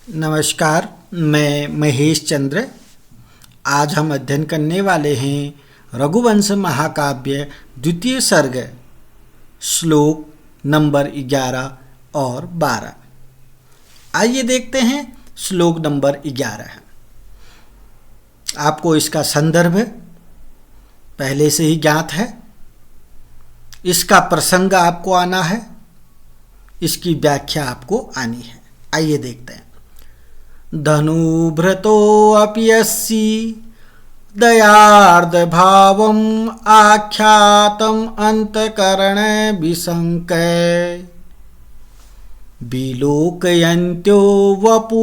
नमस्कार, मैं महेश चंद्र। आज हम अध्ययन करने वाले हैं रघुवंश महाकाव्य द्वितीय सर्ग श्लोक नंबर 11 और 12। आइए देखते हैं श्लोक नंबर 11। आपको इसका संदर्भ पहले से ही ज्ञात है, इसका प्रसंग आपको आना है, इसकी व्याख्या आपको आनी है। आइए देखते हैं। धनुभृतोऽपि यस्सी दयार्द भावम् आख्यातम् अंतकरणे विसंकय विलोकयन्त्यो वपु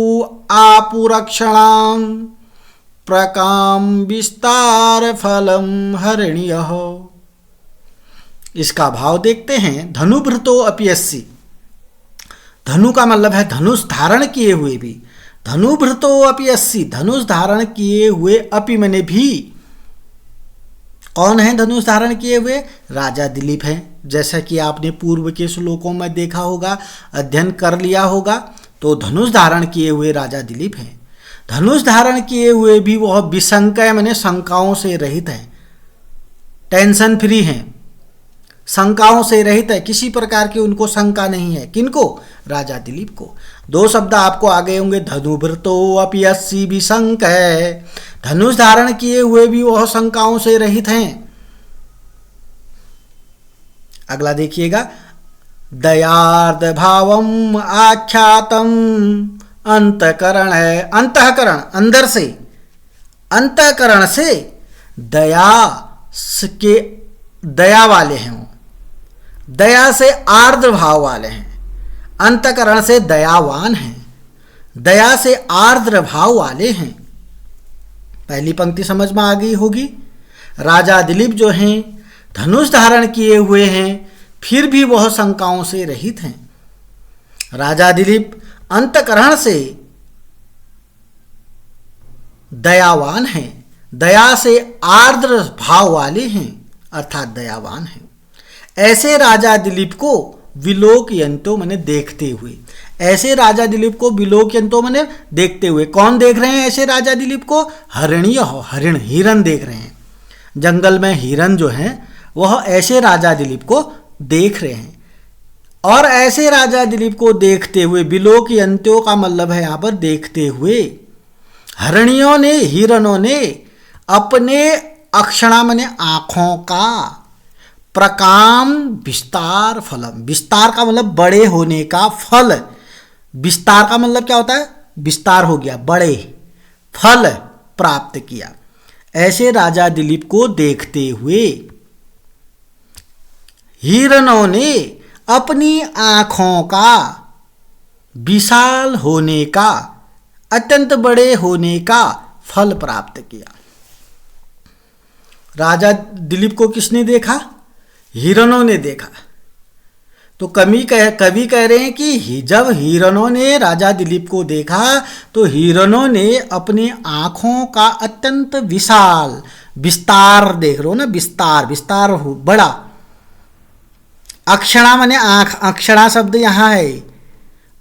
आपुरक्षणां प्रकाम विस्तार फलम हरिण्यः। इसका भाव देखते हैं। धनुभृतो अपि यस्सी, धनु का मतलब है धनुष धारण किए हुए भी। धनुभृतो अपि यस्सी, धनुष धारण किए हुए, अपि मने भी। कौन है धनुष धारण किए हुए? राजा दिलीप हैं। जैसा कि आपने पूर्व के श्लोकों में देखा होगा, अध्ययन कर लिया होगा, तो धनुष धारण किए हुए राजा दिलीप हैं। धनुष धारण किए हुए भी वह विसंकय मने शंकाओं से रहित है, टेंशन फ्री हैं, शंकाओं से रहित है, किसी प्रकार की उनको शंका नहीं है। किनको? राजा दिलीप को। दो शब्द आपको आ गए होंगे, धनुभृतो अपि यस्सी विसंकय, धनुष धारण किए हुए भी वह शंकाओं से रहित हैं। अगला देखिएगा, दयार्द भावम आख्यातम अंतकरण है। अंतःकरण अंदर से, अंतःकरण से दया के दया वाले हैं, दया से आर्द्र भाव वाले हैं। अंतःकरण से दयावान हैं, दया से आर्द्र भाव वाले हैं। पहली पंक्ति समझ में आ गई होगी। राजा दिलीप जो हैं धनुष धारण किए हुए हैं, फिर भी वह शंकाओं से रहित हैं। राजा दिलीप अंतःकरण से दयावान हैं, दया से आर्द्र भाव वाले हैं, अर्थात दयावान हैं। ऐसे राजा दिलीप को विलोकयन्तो मने देखते हुए, ऐसे राजा दिलीप को विलोकयन्तो मने देखते हुए। कौन देख रहे हैं ऐसे राजा दिलीप को? हरिण्य हो, हरिण, हिरन देख रहे हैं। जंगल में हिरन जो हैं वह ऐसे राजा दिलीप को देख रहे हैं। और ऐसे राजा दिलीप को देखते हुए, विलोकयन्तो का मतलब है यहाँ पर देखते हुए, हरिणियों ने, हिरनों ने अपने अक्षणा मने आँखों का, प्रकाम विस्तार फलम, विस्तार का मतलब बड़े होने का, फल, विस्तार का मतलब क्या होता है? विस्तार हो गया, बड़े, फल प्राप्त किया। ऐसे राजा दिलीप को देखते हुए हिरनों ने अपनी आँखों का विशाल होने का, अत्यंत बड़े होने का फल प्राप्त किया। राजा दिलीप को किसने देखा? हिरनों ने देखा। तो कवि कह रहे हैं कि जब हिरनों ने राजा दिलीप को देखा तो हिरनों ने अपनी आँखों का अत्यंत विशाल, विस्तार देख रहे हो ना, विस्तार, विस्तार हो, बड़ा। अक्षणा माने आँख, अक्षणा शब्द यहाँ है,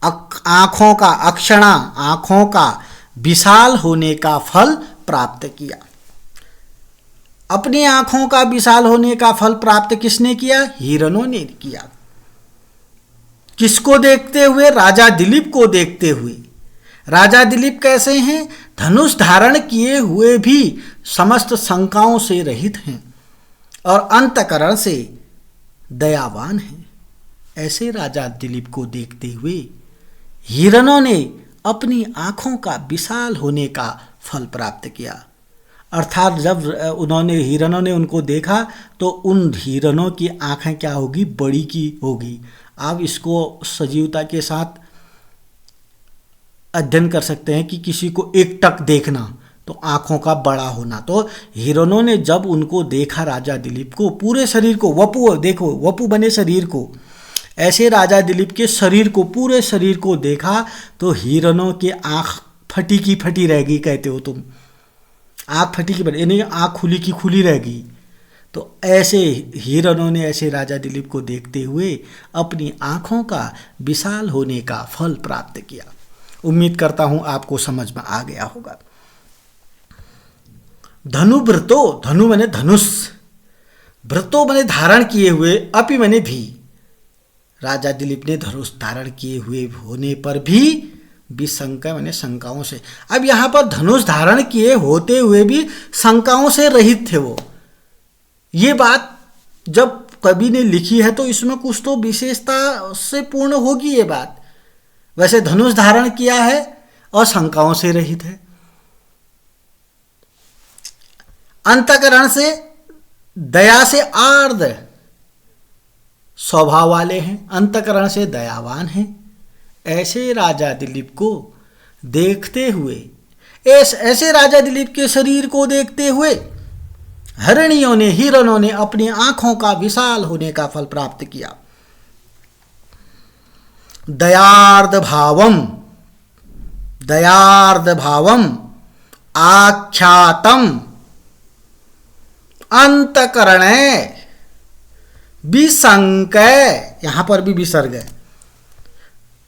आँखों का, अक्षणा आँखों का विशाल होने का फल प्राप्त किया। अपनी आँखों का विशाल होने का फल प्राप्त किसने किया? हिरनों ने किया। किसको देखते हुए? राजा दिलीप को देखते हुए। राजा दिलीप कैसे हैं? धनुष धारण किए हुए भी समस्त शंकाओं से रहित हैं और अंतःकरण से दयावान हैं। ऐसे राजा दिलीप को देखते हुए हिरनों ने अपनी आँखों का विशाल होने का फल प्राप्त किया। अर्थात जब हिरनों ने उनको देखा तो उन हिरनों की आँखें क्या होगी? बड़ी की होगी। आप इसको सजीवता के साथ अध्ययन कर सकते हैं कि किसी को एकटक देखना तो आँखों का बड़ा होना। तो हिरनों ने जब उनको देखा, राजा दिलीप को, पूरे शरीर को, वपु, देखो वपु बने शरीर को, ऐसे राजा दिलीप के शरीर को, पूरे शरीर को देखा तो हिरनों की आँख फटी की फटी रहेगी, कहते हो तुम, आँख फटी की फटी, यानी आँख खुली की खुली रहेगी। तो ऐसे हिरनों ने ऐसे राजा दिलीप को देखते हुए अपनी आँखों का विशाल होने का फल प्राप्त किया। उम्मीद करता हूं आपको समझ में आ गया होगा। धनुव्रतो, धनु मैंने धनुष, व्रतो मैंने धारण किए हुए, अपि मैंने भी, राजा दिलीप ने धनुष धारण किए हुए होने पर भी विशंका मैंने शंकाओं से। अब यहां पर धनुष धारण किए होते हुए भी शंकाओं से रहित थे वो। ये बात जब कवि ने लिखी है तो इसमें कुछ तो विशेषता से पूर्ण होगी ये बात। वैसे धनुष धारण किया है और शंकाओं से रहित है। अंतःकरण से, दया से आर्द्र स्वभाव वाले हैं, अंतःकरण से दयावान हैं। ऐसे राजा दिलीप को देखते हुए, ऐसे राजा दिलीप के शरीर को देखते हुए हरिणियों ने, हिरणों ने अपनी आंखों का विशाल होने का फल प्राप्त किया। दयार्द भावम आख्यातम अंतकरणे विसंकय, यहां पर भी विसर्ग है,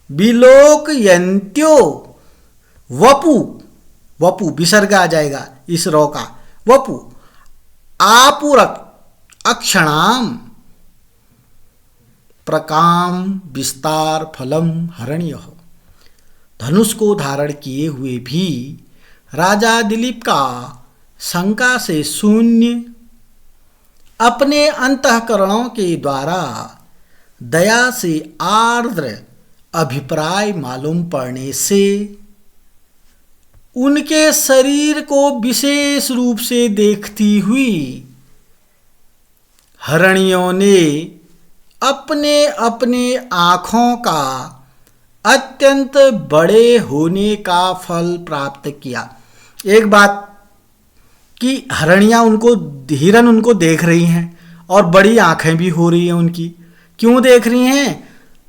विलोकयन्त्यो वपु, वपु विसर्ग आ जाएगा इस रौ का, वपु आपुरक अक्षणाम प्रकाम विस्तार फलम हरण्य। धनुष को धारण किए हुए भी राजा दिलीप का शंका से शून्य अपने अंतःकरणों के द्वारा दया से आर्द्र अभिप्राय मालूम पड़ने से उनके शरीर को विशेष रूप से देखती हुई हरणियों ने अपने अपने आँखों का अत्यंत बड़े होने का फल प्राप्त किया। एक बात कि हरणियाँ उनको, हिरन उनको देख रही हैं और बड़ी आँखें भी हो रही हैं उनकी। क्यों देख रही हैं?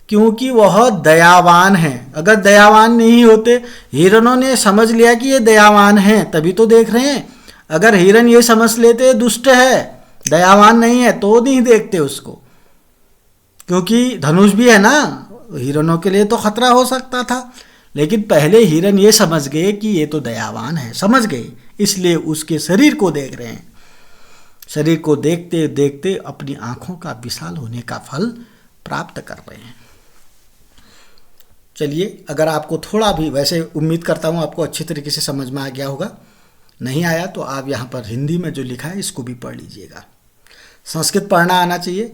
क्योंकि वह दयावान हैं। अगर दयावान नहीं होते, हिरणों ने समझ लिया कि ये दयावान हैं तभी तो देख रहे हैं। अगर हिरन ये समझ लेते दुष्ट है, दयावान नहीं है, तो नहीं देखते उसको, क्योंकि धनुष भी है ना, हिरणों के लिए तो खतरा हो सकता था। लेकिन पहले हिरन ये समझ गए कि ये तो दयावान है, समझ गए, इसलिए उसके शरीर को देख रहे हैं। शरीर को देखते देखते अपनी आँखों का विशाल होने का फल प्राप्त कर रहे हैं। चलिए, अगर आपको थोड़ा भी, वैसे उम्मीद करता हूँ आपको अच्छी तरीके से समझ में आ गया होगा, नहीं आया तो आप यहाँ पर हिंदी में जो लिखा है इसको भी पढ़ लीजिएगा। संस्कृत पढ़ना आना चाहिए,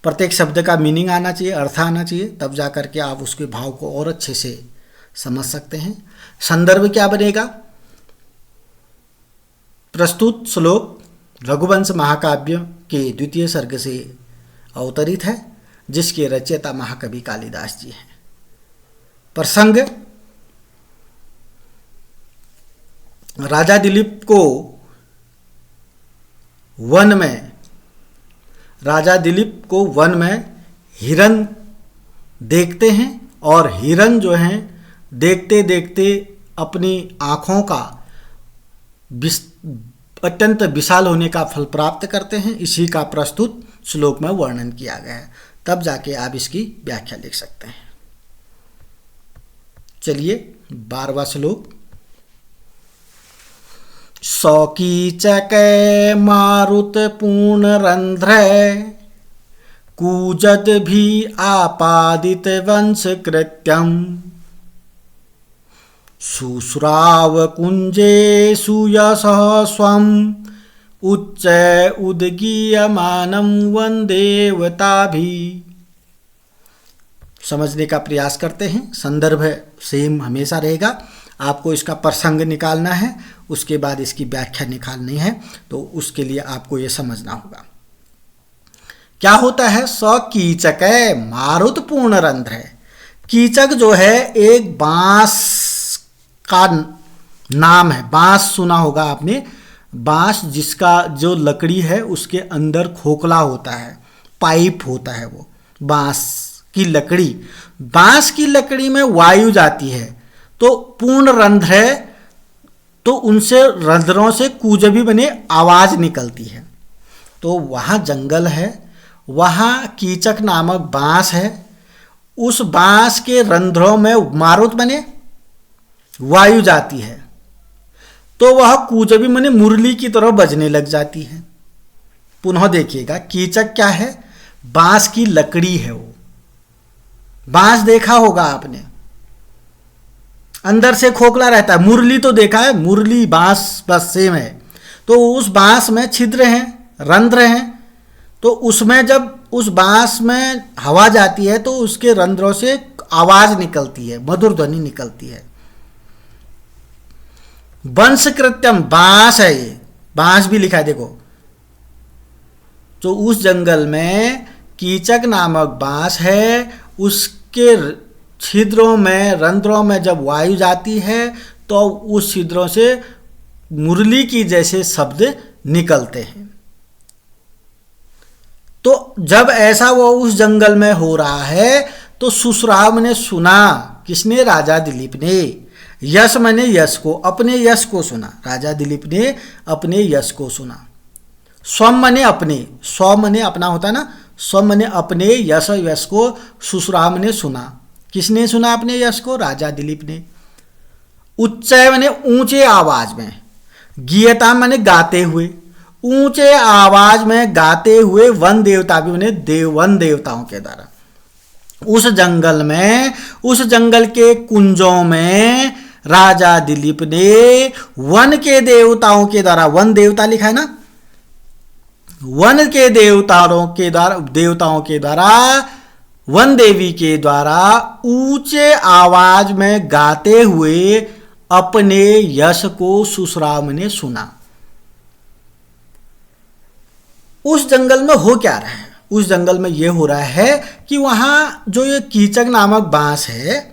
प्रत्येक शब्द का मीनिंग आना चाहिए, अर्थ आना चाहिए, तब जा कर के आप उसके भाव को और अच्छे से समझ सकते हैं। संदर्भ क्या बनेगा? प्रस्तुत श्लोक रघुवंश महाकाव्य के 2 सर्ग से अवतरित है, जिसके रचयिता महाकवि कालिदास जी हैं। प्रसंग, राजा दिलीप को वन में हिरन देखते हैं और हिरन जो हैं देखते देखते अपनी आँखों का अत्यंत विशाल होने का फल प्राप्त करते हैं। इसी का प्रस्तुत श्लोक में वर्णन किया गया है, तब जाके आप इसकी व्याख्या लिख सकते हैं। चलिए 12वां श्लोक। सौकीचकै मारुत पूर्ण रंध्र कूजत भी आपादित वंश कृत्यम सुश्राव कुंजे सुयसः स्वम उच्च उद्गीयमानं वंदेवता भी। समझने का प्रयास करते हैं। संदर्भ सेम हमेशा रहेगा, आपको इसका प्रसंग निकालना है, उसके बाद इसकी व्याख्या निकालनी है, तो उसके लिए आपको ये समझना होगा। क्या होता है? कीचक है मारुत पूर्ण रंध्र है। कीचक जो है एक बांस का नाम है। बांस सुना होगा आपने, बांस जिसका जो लकड़ी है उसके अंदर खोखला होता है, पाइप होता है, वो बांस की लकड़ी। बांस की लकड़ी में वायु जाती है तो पूर्ण रंध्र है, तो उनसे रंध्रों से कूजबी बने आवाज निकलती है। तो वहाँ जंगल है, वहाँ कीचक नामक बांस है, उस बांस के रंध्रों में मारुत माने वायु जाती है तो वह कूजबी माने मुरली की तरह बजने लग जाती है। पुनः देखिएगा, कीचक क्या है? बांस की लकड़ी है। वो बांस देखा होगा आपने, अंदर से खोखला रहता है। मुरली तो देखा है, मुरली बांस बस सेम है। तो उस बांस में छिद्र हैं, रंध्र हैं, तो उसमें जब उस बांस में हवा जाती है तो उसके रंध्रों से आवाज निकलती है, मधुर ध्वनि निकलती है। वंश कृत्यम बांस है, ये बांस भी लिखा है देखो। तो उस जंगल में कीचक नामक बांस है, उसके छिद्रों में, रंध्रों में जब वायु जाती है तो उस छिद्रों से मुरली की जैसे शब्द निकलते हैं। तो जब ऐसा वो उस जंगल में हो रहा है तो सुश्राव ने सुना। किसने? राजा दिलीप ने। यश मैंने यश को, अपने यश को सुना। राजा दिलीप ने अपने यश को सुना। स्वम मने अपने, स्व मने अपना होता है ना, स्व मने अपने यश को सुश्राम ने सुना। किसने सुना अपने यश को? राजा दिलीप ने। उच्चय मने ऊंचे आवाज में, गीयता मने गाते हुए, ऊंचे आवाज में गाते हुए वन देवता भी मने वन देवताओं के द्वारा उस जंगल में, उस जंगल के कुंजों में राजा दिलीप ने वन के देवताओं के द्वारा, वन देवता लिखा है ना, वन के देवताओं के द्वारा वन देवी के द्वारा ऊंचे आवाज में गाते हुए अपने यश को सुश्राम ने सुना। उस जंगल में हो क्या रहा है? उस जंगल में यह हो रहा है कि वहां जो ये कीचक नामक बांस है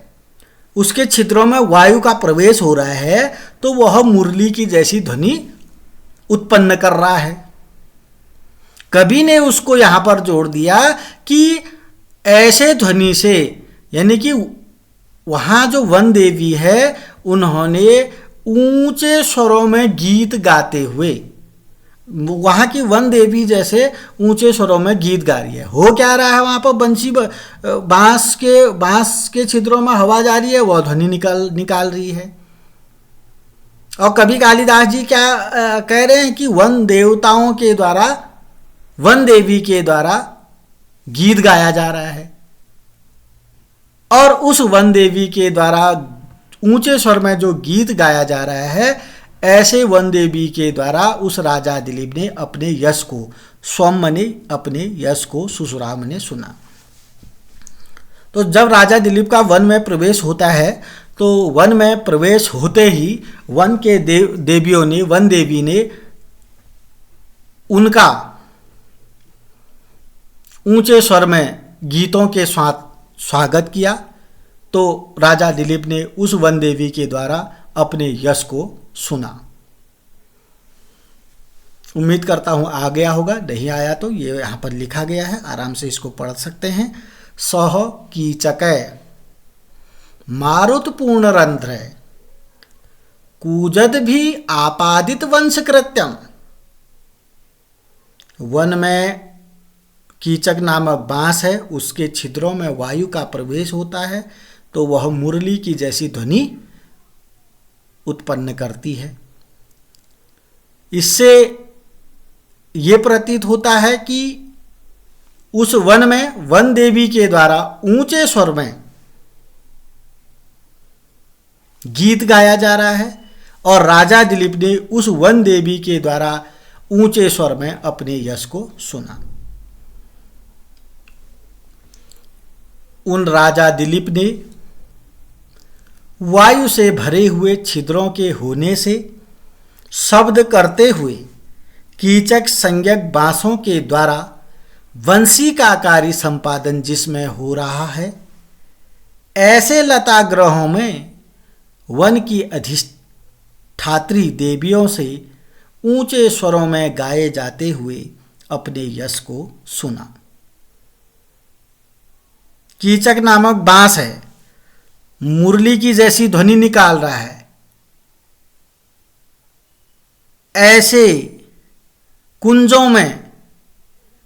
उसके छिद्रों में वायु का प्रवेश हो रहा है तो वह मुरली की जैसी ध्वनि उत्पन्न कर रहा है। कवि ने उसको यहां पर जोड़ दिया कि ऐसे ध्वनि से, यानी कि वहां जो वन देवी है उन्होंने ऊंचे स्वरों में गीत गाते हुए, वहां की वन देवी जैसे ऊंचे स्वरों में गीत गा रही है। हो क्या रहा है? वहां पर बंसी बांस के छिद्रों में हवा जा रही है, वह ध्वनि निकाल रही है। और कवि कालिदास जी क्या कह रहे हैं कि वन देवताओं के द्वारा, वन देवी के द्वारा गीत गाया जा रहा है और उस वन देवी के द्वारा ऊंचे स्वर में जो गीत गाया जा रहा है, ऐसे वन देवी के द्वारा उस राजा दिलीप ने अपने यश को, स्वम ने अपने यश को सुश्राम ने सुना। तो जब राजा दिलीप का वन में प्रवेश होता है तो वन में प्रवेश होते ही वन के देवियों ने, वन देवी ने उनका ऊंचे स्वर में गीतों के साथ स्वागत किया। तो राजा दिलीप ने उस वन देवी के द्वारा अपने यश को सुना। उम्मीद करता हूं आ गया होगा, नहीं आया तो ये यहां पर लिखा गया है, आराम से इसको पढ़ सकते हैं। सह कीचकै मारुत पूर्ण रंध्र कूजद भी आपादित वंश कृत्यम। वन में कीचक नामक बांस है, उसके छिद्रों में वायु का प्रवेश होता है तो वह मुरली की जैसी ध्वनि उत्पन्न करती है। इससे ये प्रतीत होता है कि उस वन में वन देवी के द्वारा ऊंचे स्वर में गीत गाया जा रहा है और राजा दिलीप ने उस वन देवी के द्वारा ऊंचे स्वर में अपने यश को सुना। उन राजा दिलीप ने वायु से भरे हुए छिद्रों के होने से शब्द करते हुए कीचक संज्ञक बांसों के द्वारा वंशी का कार्य संपादन जिसमें हो रहा है, ऐसे लता ग्रहों में वन की अधिष्ठात्री देवियों से ऊंचे स्वरों में गाए जाते हुए अपने यश को सुना। कीचक नामक बांस है, मुरली की जैसी ध्वनि निकाल रहा है। ऐसे कुंजों में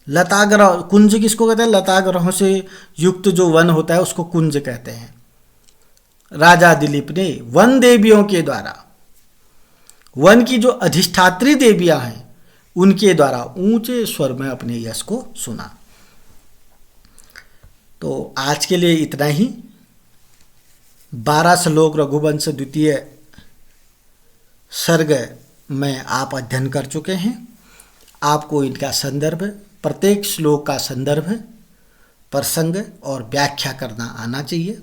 लताग्रह, कुंज किसको कहते हैं? लताग्रहों से युक्त जो वन होता है उसको कुंज कहते हैं। राजा दिलीप ने वन देवियों के द्वारा, वन की जो अधिष्ठात्री देवियां हैं उनके द्वारा ऊंचे स्वर में अपने यश को सुना। तो आज के लिए इतना ही। 12 श्लोक रघुवंश द्वितीय सर्ग में आप अध्ययन कर चुके हैं। आपको इनका संदर्भ, प्रत्येक श्लोक का संदर्भ, प्रसंग और व्याख्या करना आना चाहिए।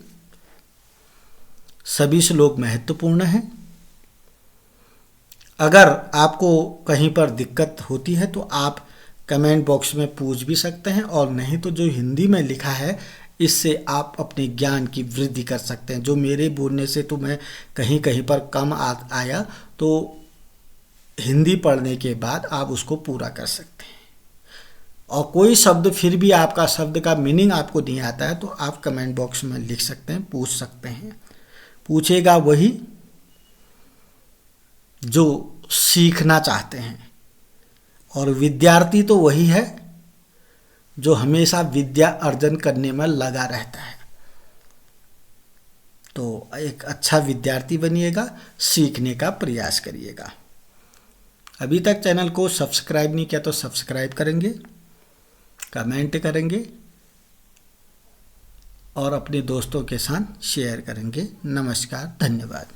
सभी श्लोक महत्वपूर्ण हैं। अगर आपको कहीं पर दिक्कत होती है तो आप कमेंट बॉक्स में पूछ भी सकते हैं, और नहीं तो जो हिंदी में लिखा है इससे आप अपने ज्ञान की वृद्धि कर सकते हैं। जो मेरे बोलने से तो मैं कहीं कहीं पर कम आया तो हिंदी पढ़ने के बाद आप उसको पूरा कर सकते हैं। और कोई शब्द फिर भी आपका शब्द का मीनिंग आपको नहीं आता है तो आप कमेंट बॉक्स में लिख सकते हैं, पूछ सकते हैं। पूछेगा वही जो सीखना चाहते हैं, और विद्यार्थी तो वही है जो हमेशा विद्या अर्जन करने में लगा रहता है। तो एक अच्छा विद्यार्थी बनिएगा, सीखने का प्रयास करिएगा। अभी तक चैनल को सब्सक्राइब नहीं किया तो सब्सक्राइब करेंगे, कमेंट करेंगे और अपने दोस्तों के साथ शेयर करेंगे। नमस्कार, धन्यवाद।